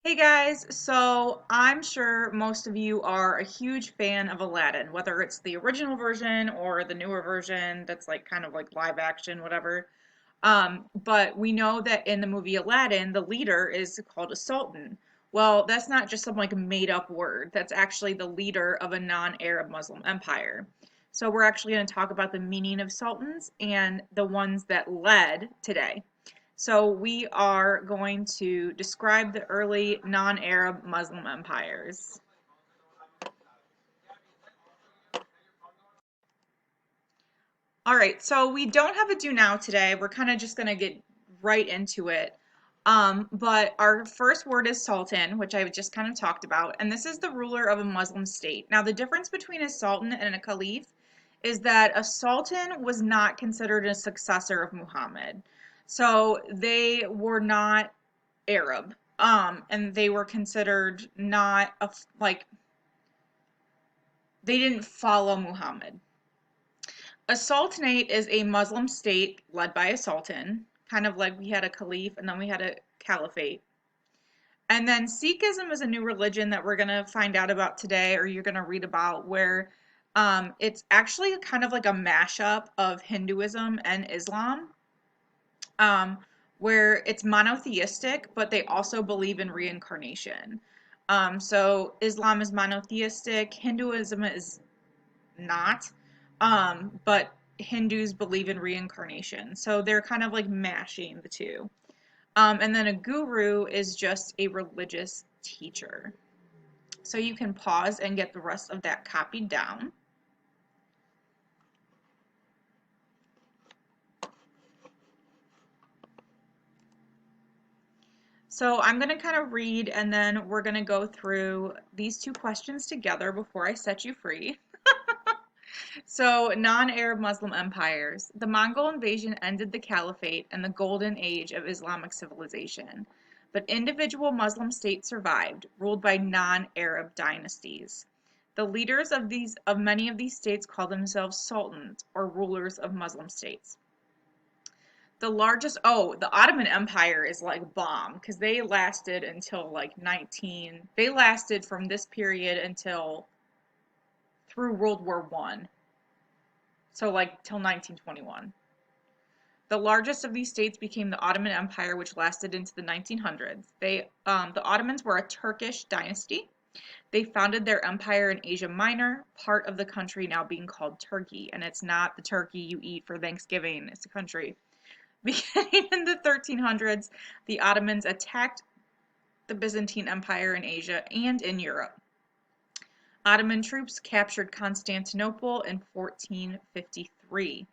Hey guys, so I'm sure most of you are a huge fan of Aladdin, whether it's the original version or the newer version that's like kind of like live action, whatever. But we know that in the movie Aladdin, the leader is called a sultan. Well, that's not just some like made up word. That's actually the leader of a non-Arab Muslim empire. So we're actually going to talk about the meaning of sultans and the ones that led today. So we are going to describe the early non-Arab Muslim empires. All right, so we don't have a do now today. We're kind of just going to get right into it. But our first word is sultan, which I just kind of talked about, and this is the ruler of a Muslim state. Now, the difference between a sultan and a caliph is that a sultan was not considered a successor of Muhammad. So they were not Arab. And they were considered not like they didn't follow Muhammad. A sultanate is a Muslim state led by a sultan, kind of like we had a caliph and then we had a caliphate. And then Sikhism is a new religion that we're going to find out about today, or you're going to read about, where it's actually kind of like a mashup of Hinduism and Islam, um, where it's monotheistic, but they also believe in reincarnation. So Islam is monotheistic, Hinduism is not, but Hindus believe in reincarnation. So they're kind of like mashing the two. And then a guru is just a religious teacher. So you can pause and get the rest of that copied down. So I'm going to kind of read and then we're going to go through these two questions together before I set you free. So, non-Arab Muslim empires. The Mongol invasion ended the caliphate and the golden age of Islamic civilization. But individual Muslim states survived, ruled by non-Arab dynasties. The leaders of many of these states call themselves sultans or rulers of Muslim states. The Ottoman Empire is like bomb because they lasted until they lasted from this period until through World War One. So like till 1921. The largest of these states became the Ottoman Empire, which lasted into the 1900s. The Ottomans were a Turkish dynasty. They founded their empire in Asia Minor, part of the country now being called Turkey, and it's not the turkey you eat for Thanksgiving. It's a country. Beginning in the 1300s, the Ottomans attacked the Byzantine Empire in Asia and in Europe. Ottoman troops captured Constantinople in 1453.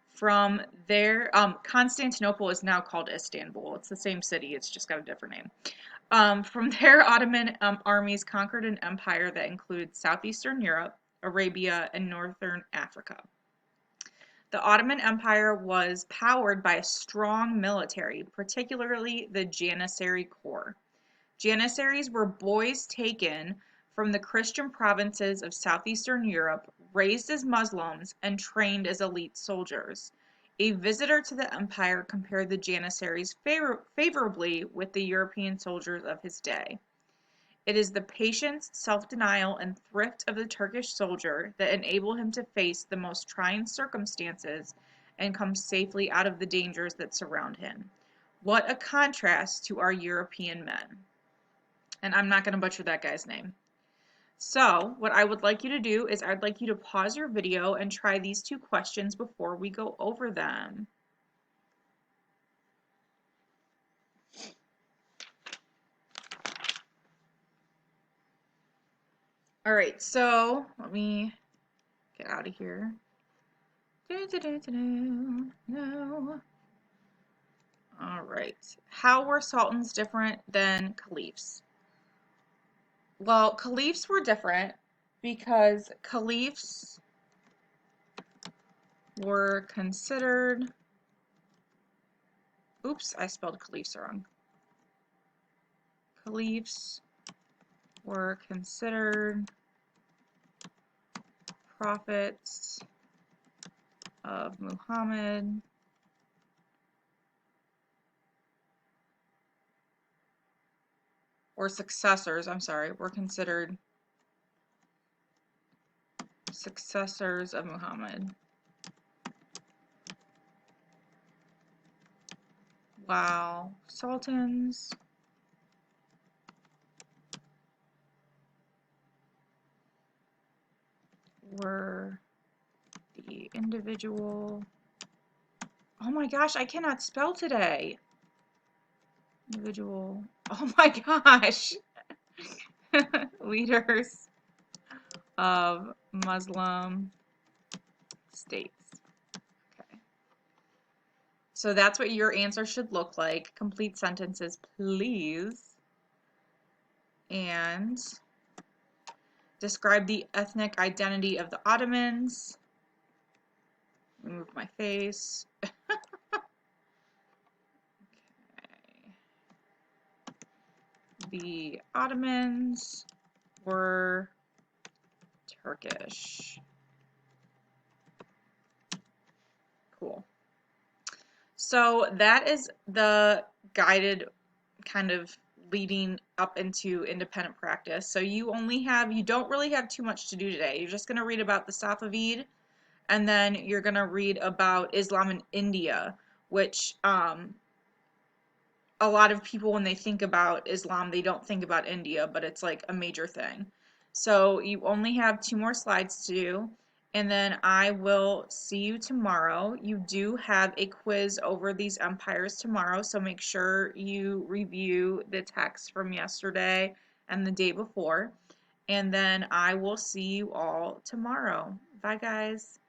From there, Constantinople is now called Istanbul. It's the same city, it's just got a different name. From there, Ottoman armies conquered an empire that included southeastern Europe, Arabia, and northern Africa. The Ottoman Empire was powered by a strong military, particularly the Janissary Corps. Janissaries were boys taken from the Christian provinces of southeastern Europe, raised as Muslims, and trained as elite soldiers. A visitor to the empire compared the Janissaries favorably with the European soldiers of his day. It is the patience, self-denial, and thrift of the Turkish soldier that enable him to face the most trying circumstances and come safely out of the dangers that surround him. What a contrast to our European men. And I'm not going to butcher that guy's name. So, what I would like you to do is I'd like you to pause your video and try these two questions before we go over them. All right, so let me get out of here. No. All right. How were sultans different than caliphs? Well, caliphs were different because caliphs were considered. Oops, I spelled caliphs wrong. Caliphs were considered prophets of Muhammad or successors, I'm sorry, were considered successors of Muhammad. Wow. Sultans were the individual. Oh my gosh, I cannot spell today. Individual. Oh my gosh. Leaders of Muslim states. Okay. So that's what your answer should look like. Complete sentences, please. And describe the ethnic identity of the Ottomans. Move my face. The Ottomans were Turkish. Cool. So that is the guided kind of leading up into independent practice. So you don't really have too much to do today. You're just going to read about the Safavid, and then you're going to read about Islam in India, which a lot of people, when they think about Islam, they don't think about India, but it's like a major thing. So you only have 2 more slides to do, and then I will see you tomorrow. You do have a quiz over these empires tomorrow, so make sure you review the text from yesterday and the day before. And then I will see you all tomorrow. Bye, guys.